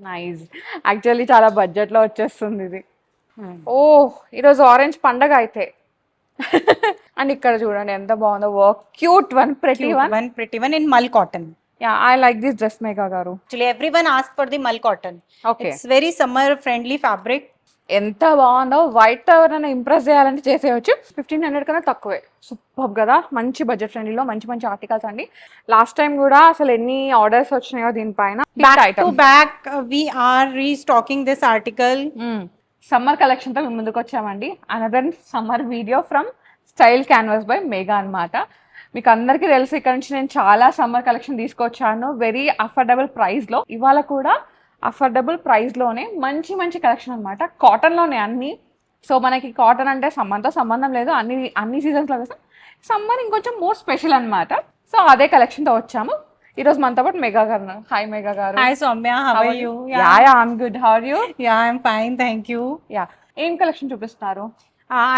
Nice. Actually చాలా బడ్జెట్లో వచ్చేస్తుంది ఇది. ఓ ఈరోజు ఆరెంజ్ పండగ అయితే. అండ్ ఇక్కడ చూడండి ఎంత బాగుందో work. Cute one, pretty one. Pretty one in mull cotton. Yeah, I like this dress Megha గారు. Actually, everyone asked for the mull cotton. Okay. It's very summer friendly fabric. ఎంత బాగుందో. వైట్ ఎవరైనా ఇంప్రెస్ చేయాలంటే చేసేయచ్చు. 1500 కన్నా తక్కువే. సూపర్ కదా, మంచి బడ్జెట్ ఫ్రెండ్లీలో మంచి మంచి ఆర్టికల్స్ అండి. లాస్ట్ టైం కూడా అసలు ఎన్ని ఆర్డర్స్ వచ్చినాయో దీనిపైన. Back to back, we are restocking this article. Summer collection తో మేము ముందుకు వచ్చామండి. Another summer video from style canvas by Megha అన్నమాట. మీకు అందరికీ తెలుసు ఇక్కడ నుంచి నేను చాలా సమ్మర్ కలెక్షన్ తీసుకొచ్చాను వెరీ అఫోర్డబుల్ ప్రైస్లో. ఇవాళ కూడా అఫోర్డబుల్ ప్రైస్లోనే మంచి మంచి కలెక్షన్ అనమాట. కాటన్లోనే అన్నీ. సో మనకి కాటన్ అంటే సమ్మర్తో సంబంధం లేదు, అన్ని సీజన్స్లో వేస్తాం. సమ్మర్ ఇంకొంచెం మోర్ స్పెషల్ అనమాట. సో అదే కలెక్షన్తో వచ్చాము. ఈరోజు మనతో పాటు Mega garu. Hi Mega garu. Hi Soumya, how are you? Yeah I'm good. How are you? Yeah, I'm fine, thank you. Yeah, ఏం కలెక్షన్ చూపిస్తున్నారు?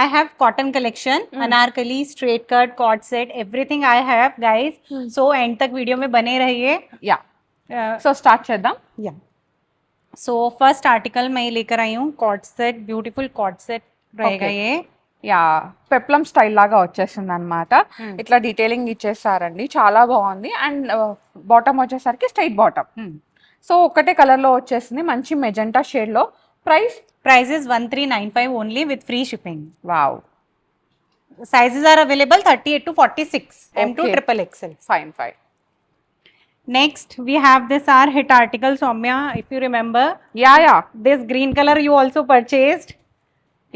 I have cotton collection, anarkali, straight cut, cord set, everything I have, guys. So end तक video में बने रहिए. Yeah, so start చేద్దాం. Yeah. So first article मैं लेकर आई हूँ cord set, beautiful cord set रहेगा Okay. ये. యా, పెప్లం స్టైల్ లాగా వచ్చేసింది అనమాట. ఇట్లా డీటెయిలింగ్ ఇచ్చేసారండి, చాలా బాగుంది. అండ్ బాటమ్ వచ్చేసరికి స్ట్రైట్ బాటమ్. సో ఒకటే కలర్లో వచ్చేసింది, మంచి మెజెంటా షేడ్లో. Price? Price is 1395 only with free shipping. Wow, Sizes are available 38 to 46, M to Okay. triple XL. Fine fine. Next we have this our hit article Soumya, if you remember. Yeah yeah, This green color you also purchased.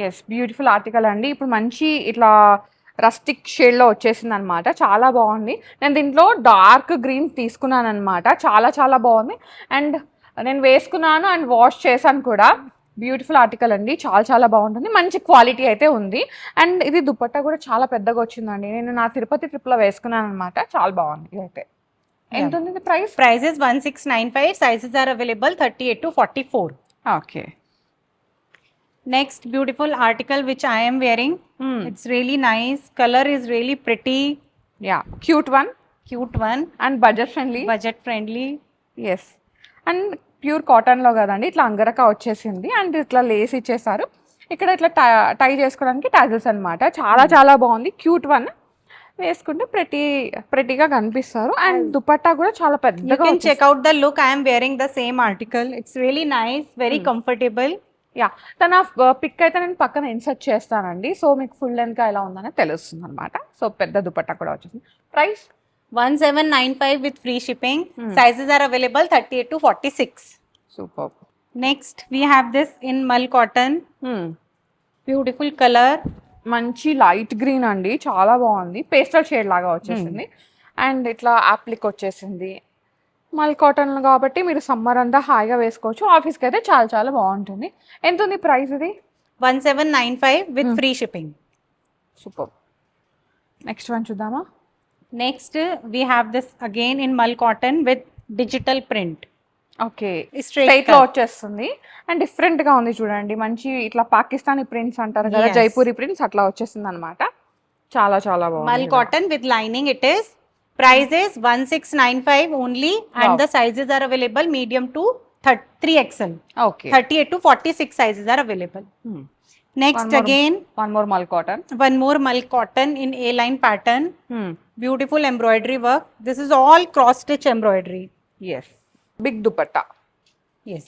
Yes, beautiful article అండి. ఇప్పుడు మంచి ఇట్లా rustic షేడ్లో వచ్చేసింది అనమాట, చాలా బాగుంది. నేను దీంట్లో డార్క్ గ్రీన్ తీసుకున్నాను అనమాట, చాలా చాలా బాగుంది. అండ్ నేను వేసుకున్నాను అండ్ వాష్ చేశాను కూడా. బ్యూటిఫుల్ ఆర్టికల్ అండి, చాలా చాలా బాగుంటుంది, మంచి క్వాలిటీ అయితే ఉంది. అండ్ ఇది దుపట్టా కూడా చాలా పెద్దగా వచ్చిందండి. నేను నా తిరుపతి ట్రిప్లో వేసుకున్నాను అనమాట, చాలా బాగుంది ఇదైతే. ఎంత ఉంది ఇది price? Price is 1695, sizes are available 38 to 44. Okay. Next beautiful article which I am wearing. It's really nice, color is really pretty, yeah, cute one cute one, and budget friendly. budget friendly. Yes, and pure కాటన్లో కదండి, ఇట్లా అంగరక వచ్చేసింది. And ఇట్లా Lay's ఇచ్చేసారు. ఇక్కడ ఇట్లా టై చేసుకోవడానికి tassels అనమాట, చాలా చాలా బాగుంది. క్యూట్ వన్, వేసుకుంటే ప్రెటీగా కనిపిస్తారు. అండ్ దుపట్టా కూడా చాలా You పెద్దగా. can check out the look, I am wearing the same article. It's really nice, very comfortable. Yeah, తన పిక్ అయితే నేను పక్కన ఇన్సర్ట్ చేస్తానండి, సో మీకు ఫుల్ లెంత్గా ఎలా ఉందని తెలుస్తుంది అనమాట. సో పెద్ద దుపట్టా కూడా వచ్చేసింది. Price? 1795 with free shipping. Sizes are available 38 to 46. Super. Next we have this in mull cotton, beautiful color. మంచి లైట్ గ్రీన్ అండి, చాలా బాగుంది. పేస్టల్ షేడ్ లాగా వచ్చేసింది. అండ్ ఇట్లా యాప్లిక్ వచ్చేసింది. మల్ కాటన్ కాబట్టి మీరు సమ్మర్ అంతా హాయిగా వేసుకోవచ్చు. ఆఫీస్కి అయితే చాలా చాలా బాగుంటుంది. ఎంత ఉంది ప్రైస్ ఇది? 1795 with free shipping. Super. Next one చూద్దామా? Next we have this again in mull cotton with digital print. Okay, Straight స్ట్రైట్లో cut. వచ్చేస్తుంది. అండ్ డిఫరెంట్గా ఉంది చూడండి, మంచి ఇట్లా పాకిస్తానీ ప్రింట్స్ అంటారు కదా, Yes. జైపూరి ప్రింట్స్ అట్లా వచ్చేసింది అనమాట. చాలా చాలా Mull బాగుంది. cotton with lining it is. Price is 1695 only, and Wow. the sizes are available medium to 3XL. Okay. 38 to 46 sizes are available. Next again, one more మల్ cotton. one more mull cotton in A-line pattern. Beautiful embroidery work. This is all cross stitch embroidery. Yes, big dupatta. Yes.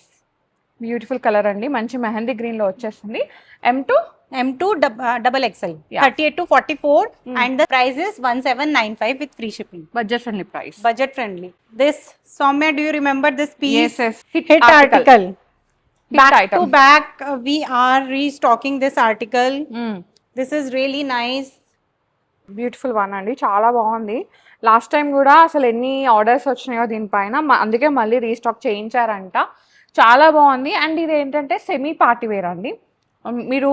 Beautiful colour అండి, మంచి mehndi green లో వచ్చేసింది. M2 double XL. Yeah. 38 to 44, and the price is 1795 with free shipping. Budget friendly price. Budget friendly. This Soumya, do you remember this piece? Yes, yes. Hit Hit article. Hit Back item. to back, we are restocking this article. This is really nice. Beautiful one అండి, చాలా బాగుంది. Last time కూడా అసలు ఎన్ని orders వచ్చినాయో దీనిపైన, అందుకే మళ్ళీ రీస్టాక్ చేయించారంట. చాలా బాగుంది. అండ్ ఇది ఏంటంటే సెమీ పార్టీ వేర్ అండి. మీరు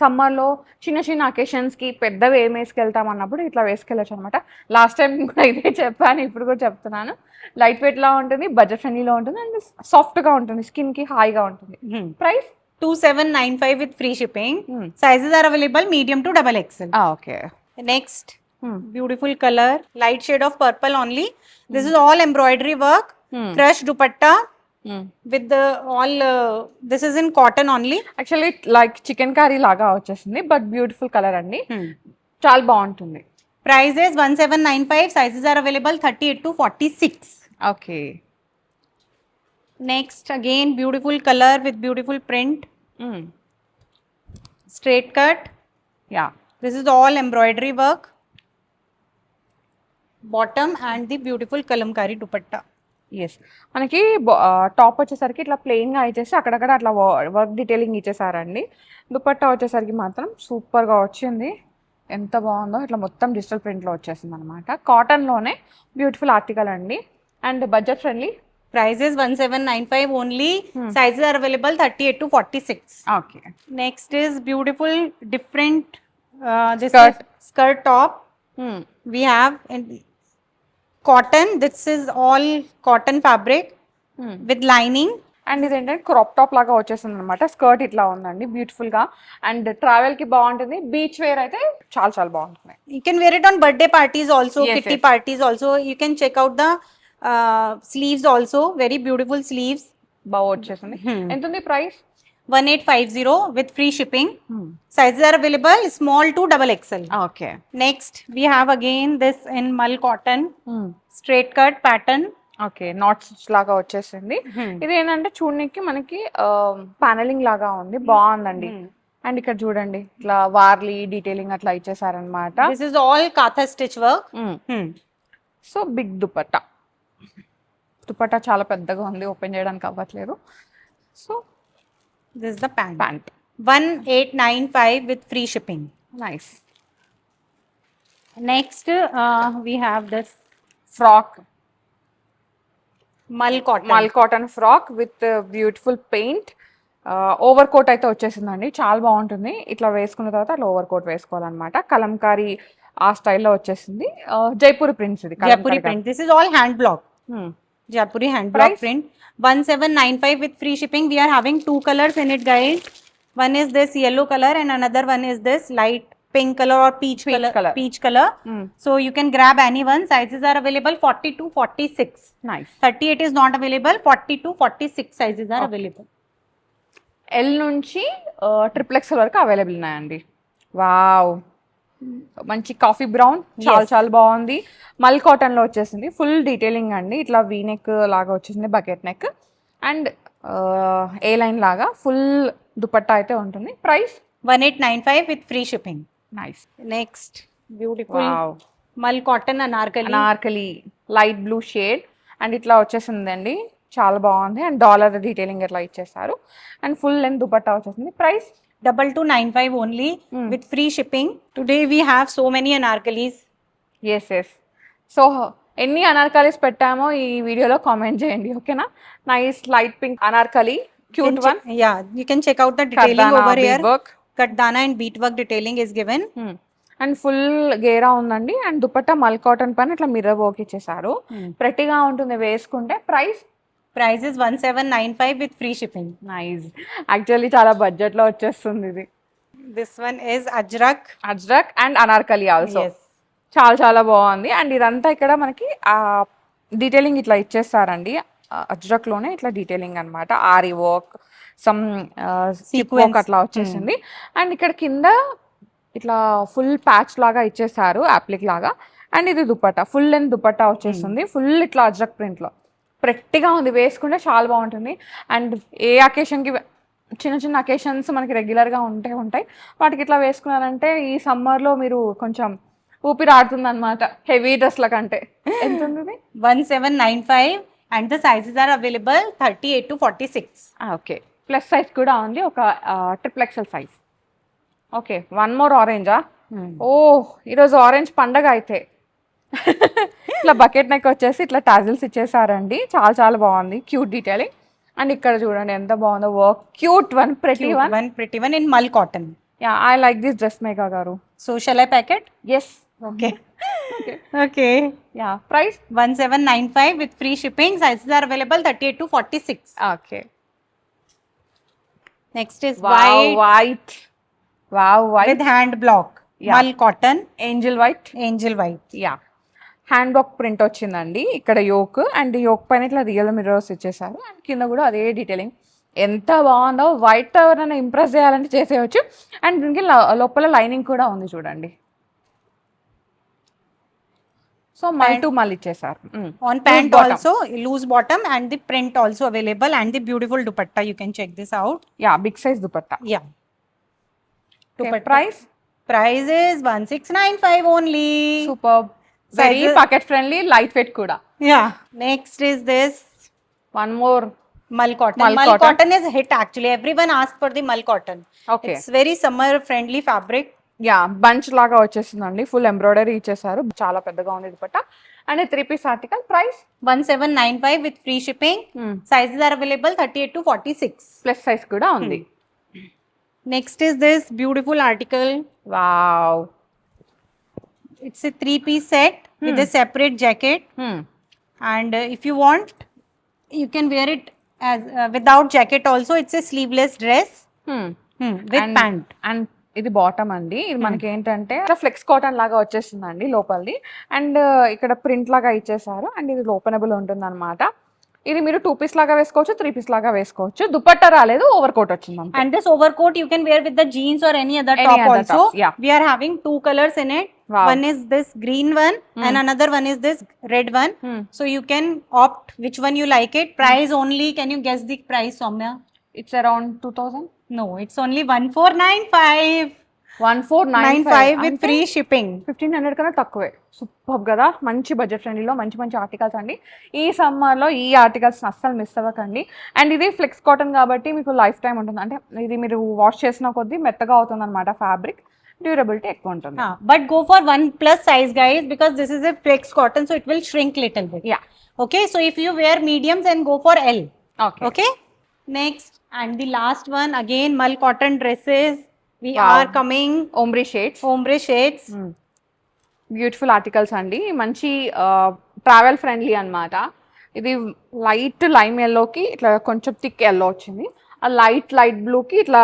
సమ్మర్లో చిన్న చిన్న అకేషన్స్కి పెద్దవి ఏం వేసుకెళ్తాం అన్నప్పుడు ఇట్లా వేసుకెళ్ళచ్చు అనమాట. లాస్ట్ టైం కూడా ఇదే చెప్పాను, ఇప్పుడు కూడా చెప్తున్నాను. లైట్ వెయిట్లో ఉంటుంది, బడ్జెట్ ఫ్రెండ్లీలో ఉంటుంది, అండ్ సాఫ్ట్గా ఉంటుంది, స్కిన్కి హాయిగా ఉంటుంది. Price? 2795 with free shipping. Sizes are available medium to double XL. Okay. Next, beautiful color, light shade of purple only. This is all embroidery work, crush dupatta. with the all this is in cotton only. Actually like chicken curry లాగా వచ్చేసింది but beautiful colour అండి, చాలా బాగుంటుంది. Price is 1795. Sizes are available 38 to 46. Okay. Next, again beautiful color with beautiful print. Straight cut. Yeah. This is all embroidery work. Bottom and the beautiful kalamkari dupatta. Yes, మనకి top వచ్చేసరికి ఇట్లా ప్లెయిన్గా ఇచ్చేసి అక్కడక్కడ అట్లా వర్క్ డీటెయిలింగ్ ఇచ్చేసారండి. దుపట్టా వచ్చేసరికి మాత్రం సూపర్గా వచ్చింది, ఎంత బాగుందో. ఇట్లా మొత్తం డిజిటల్ ప్రింట్లో వచ్చేసింది అనమాట. కాటన్లోనే బ్యూటిఫుల్ ఆర్టికల్ అండి and budget friendly. Price is 1795 only. Sizes are available 38 to 46. Okay. Next is beautiful different this Skirt. is skirt top. We have in cotton. This is all cotton fabric with lining. And ఇది ఏంటంటే crop top లాగా వచ్చేసింది అనమాట. Skirt ఇట్లా ఉందండి బ్యూటిఫుల్గా and ట్రావెల్కి బాగుంటుంది, beach wear అయితే చాలా చాలా బాగుంటుంది. You can wear it on birthday parties also, Yes, kitty yes. parties also. You can check out the sleeves also, very beautiful sleeves. బాగా వచ్చేసింది. ఎంత ఉంది price? 1850 with free shipping. Sizes are available small to double XL. Okay. Next we have again this in mull cotton straight cut pattern. Okay, knots లాగా వచ్చేసింది. ఇది ఏంటంటే చూడడానికి మనకి ప్యానలింగ్ లాగా ఉంది, బాగుందండి. అండ్ ఇక్కడ చూడండి ఇట్లా వార్లీ డీటెయిలింగ్ అట్లా ఇచ్చేసారనమాట. This is all katha stitch work. So big dupatta, dupatta చాలా పెద్దగా ఉంది, ఓపెన్ చేయడానికి అవ్వట్లేదు. So This is the pant. Pant 1895 with free shipping. Nice. Next we have this frock, mull cotton. Mull cotton frock with beautiful paint. Overcoat అయితే వచ్చేసిందండి, చాలా బాగుంటుంది. ఇట్లా వేసుకున్న తర్వాత అట్లా ఓవర్ కోట్ వేసుకోవాలన్నమాట. కలంకారీ ఆ స్టైల్లో వచ్చేసింది. జైపూరి ప్రింట్స్ ఇది. Jaipuri print. This is all hand block. Jaipuri hand block Price? print. 1795 with free shipping. We are having two colors in it, guys. One is this yellow color and another one is this light pink color or peach color. Peach color. So you can grab any one. Sizes are available 40 to 46. Nice. 38 is not available. 40 to 46 sizes are available. L నుంచి XXL వరకు available ఉన్నాయండి. Wow, మంచి coffee brown, చాలా చాలా బాగుంది. మల్ కాటన్లో వచ్చేసింది, ఫుల్ డీటెయిలింగ్ అండి. ఇట్లా వీ నెక్ లాగా వచ్చేసింది, bucket neck and A line లాగా ఫుల్ దుపట్టా అయితే ఉంటుంది. Price 1895 with free shipping. Nice. Next, beautiful wow, mull cotton anarkali. Anarkali light blue shade and ఇట్లా వచ్చేసిందండి, చాలా బాగుంది. అండ్ డాలర్ డీటెయిలింగ్ ఇట్లా ఇచ్చేసారు అండ్ ఫుల్ లెంత్ దుపట్టా వచ్చేసింది. Price 2295 only with free shipping. Today we have so many anarkalis. Yes yes. So ఎన్ని అనార్కలీస్ పెట్టామో ఈ వీడియోలో కామెంట్ చేయండి, ఓకేనా? Nice light pink anarkali, cute one. Yeah, you can check out the detailing Kardana over here. beadwork. Kardana and beadwork detailing is given. And full గేరా ఉందండి and dupatta మల్ cotton పైన ఇట్లా మిర్రర్ వర్క్ ఇచ్చేసారు, ప్రెట్టిగా ఉంటుంది వేసుకుంటే. Price Price is 1795 with free shipping. Nice. Actually చాలా బడ్జెట్లో వచ్చేస్తుంది ఇది. This one is ajrak. Ajrak and anarkali also. Yes. చాలా చాలా బాగుంది. అండ్ ఇదంతా ఇక్కడ మనకి డీటెయిలింగ్ ఇట్లా ఇచ్చేస్తారండి. అజ్రక్లోనే ఇట్లా డీటెయిలింగ్ అనమాట, ఆరి వర్క్, సమ్ సీక్వెన్స్ అట్లా వచ్చేసింది. అండ్ ఇక్కడ కింద ఇట్లా ఫుల్ ప్యాచ్ లాగా ఇచ్చేసారు, యాప్లిక్ లాగా. అండ్ ఇది దుపట్టా, ఫుల్ లెంత్ దుపట్టా వచ్చేస్తుంది, ఫుల్ ఇట్లా అజ్రక్ ప్రింట్లో ప్రెట్టిగా ఉంది, వేసుకుంటే చాలా బాగుంటుంది. అండ్ ఏ అకేషన్కి, చిన్న చిన్న అకేషన్స్ మనకి రెగ్యులర్గా ఉంటాయి, వాటికి ఇట్లా వేసుకున్నారంటే ఈ సమ్మర్లో మీరు కొంచెం ఊపిరి ఆడుతుంది అనమాట, హెవీ డ్రెస్ల కంటే. ఎంత ఉంది? 1795 and the sizes are available 38 to 46. Okay, plus size కూడా ఉంది, ఒక XXL సైజ్. ఓకే, వన్ మోర్ ఆరెంజా? ఓ, ఈరోజు ఆరెంజ్ పండగ అయితే. ఇట్లా బకెట్ నెక్ వచ్చేసి ఇట్లా టాజిల్స్ ఇచ్చేసారండి, చాలా చాలా బాగుంది, క్యూట్ డీటెయిలింగ్. అండ్ ఇక్కడ చూడండి ఎంత బాగుందో work, cute one, pretty one. One pretty one in mull cotton. Yeah, I like this dress Megha garu. So shall I pack it? Yes. Okay. Okay. Yeah, price 1795 with free shipping. Sizes are available 38 to 46. Okay. Next is white white. Wow, white with hand block. Yeah. Mull cotton, Angel white. angel white. Yeah, hand black print వచ్చిందండి. ఇక్కడ yoke and yoke పైన ఇట్లా real mirrors ఇచ్చేసారు and కింద కూడా అదే detailing. ఎంత బాగుందో, వైట్ ఎవరైనా ఇంప్రెస్ చేయాలంటే చేసేయచ్చు. అండ్ దీనికి లోపల లైనింగ్ కూడా ఉంది చూడండి. సో మల్ టు మల్ ఇచ్చేసారు. On pant also loose bottom and the print also available and the beautiful dupatta. You can check this out. Yeah, big size dupatta. Yeah. Price Is 1695 only. Super, very Sizes- pocket friendly, light weight కూడా. Yeah. Next is this one more. mull cotton. Mull Mull cotton. cotton is hit actually. Everyone asks for the mull cotton. Okay, It's very summer friendly fabric. Yeah bunch లాగా వచ్చేసిందండి. Full embroidery ఇచ్చేసారు, చాలా పెద్దగా ఉంది dupatta. And 3 piece article. Price 1795 with free shipping. Sizes are available 38 to 46. Plus size కూడా ఉంది. Next is this beautiful article. Wow. It's a 3-piece set with a separate jacket. And if you want, you can wear it as without jacket also. It's a sleeveless dress with pant. And ఇది bottom అండి. ఇది మనకి ఏంటంటే flex cotton లాగా వచ్చేసిందండి లోపలిది. And ఇక్కడ print లాగా ఇచ్చేసారు అండ్ ఇది ఓపెనబుల్ ఉంటుంది అనమాట. ఇది మీరు 2 పీస్ లాగా వేసుకోవచ్చు, 3 పీస్ లాగా వేసుకోవచ్చు. దుపట్టా రాలేదు, ఓవర్ కోట్ వచ్చింది. And this overcoat you can wear with the jeans or any other top also. Yeah. We are having 2 colors in it. Wow. One is this green one and another one is this red one. So you can opt which one you like it. Price only, can you guess the price, Soumya? It's around 2000. No, it's only 1495. 1495 with free shipping. 1500 కన్నా తక్కువే. Super కదా, మంచి budget ఫ్రెండ్లీలో మంచి మంచి articles అండి. ఈ సమ్మర్లో ఈ ఆర్టికల్స్ అస్సలు మిస్ అవ్వకండి. అండ్ ఇది ఫ్లెక్స్ కాటన్ కాబట్టి మీకు లైఫ్ టైం ఉంటుంది. అంటే ఇది మీరు వాష్ చేసిన కొద్దీ మెత్తగా అవుతుంది అనమాట ఫ్యాబ్రిక్. డ్యూరబిలిటీ ఎక్కువ ఉంటుంది. But go for 1+ size, guys, because this is a flex cotton, so it will shrink little bit. Yeah. Okay, so if you wear mediums, then go for L. Okay. Okay. Next and the last one, again mull cotton dresses. We Wow. are coming ombre shades. ombre shades. Beautiful articles అండి. మంచి travel friendly అన్నమాట. ఇది light lime ఎల్లోకి ఇట్లా కొంచెం thick yellow వచ్చింది. ఆ light బ్లూకి ఇట్లా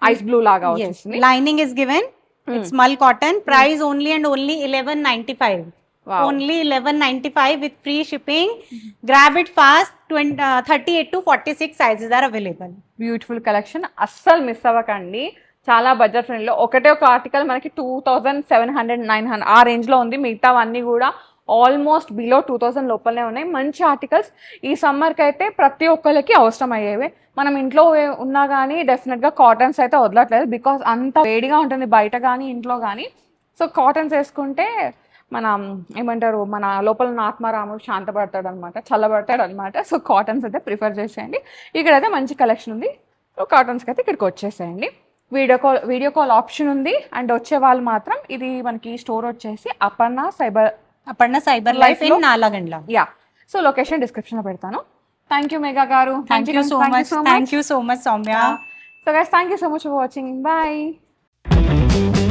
ఐస్ బ్లూ లాగా Yes. వచ్చేసింది. Lining is given. It's mull cotton. Price only and only 1195. Wow. Only 1195 with free shipping. Grab it fast. 38 to 46 sizes are available. Beautiful collection, అస్సలు మిస్ అవ్వకండి. చాలా budget ఫ్రెండ్లీలో ఒకటే ఒక ఆర్టికల్ మనకి 2700 900 ఆ రేంజ్లో ఉంది. మిగతావన్నీ కూడా ఆల్మోస్ట్ బిలో 2000 లోపలనే ఉన్నాయి. మంచి ఆర్టికల్స్ ఈ సమ్మర్కి అయితే ప్రతి ఒక్కరికి అవసరం అయ్యేవి. మనం ఇంట్లో ఉన్నా కానీ డెఫినెట్గా కాటన్స్ అయితే వదలట్లేదు, బికాస్ అంత వేడిగా ఉంటుంది బయట కానీ ఇంట్లో కానీ. సో కాటన్స్ వేసుకుంటే మనం ఏమంటారు, మన లోపల ఉన్న ఆత్మారాముడు శాంతపడతాడు అనమాట, చల్లబడతాడు అనమాట. సో కాటన్స్ అయితే ప్రిఫర్ చేసేయండి. ఇక్కడైతే మంచి కలెక్షన్ ఉంది. సో కాటన్స్కి అయితే ఇక్కడికి వచ్చేసేయండి. వీడియో కాల్ ఆప్షన్ ఉంది. అండ్ వచ్చే వాళ్ళు మాత్రం ఇది మనకి స్టోర్ వచ్చేసి Aparna Cyber Life in Nalagandla. Yeah. So location డిస్క్రిప్షన్లో పెడతాను. థ్యాంక్ యూ మేఘా గారు. Thank you so much. Thank you so much, Soumya. So guys, thank you so much for watching. Bye.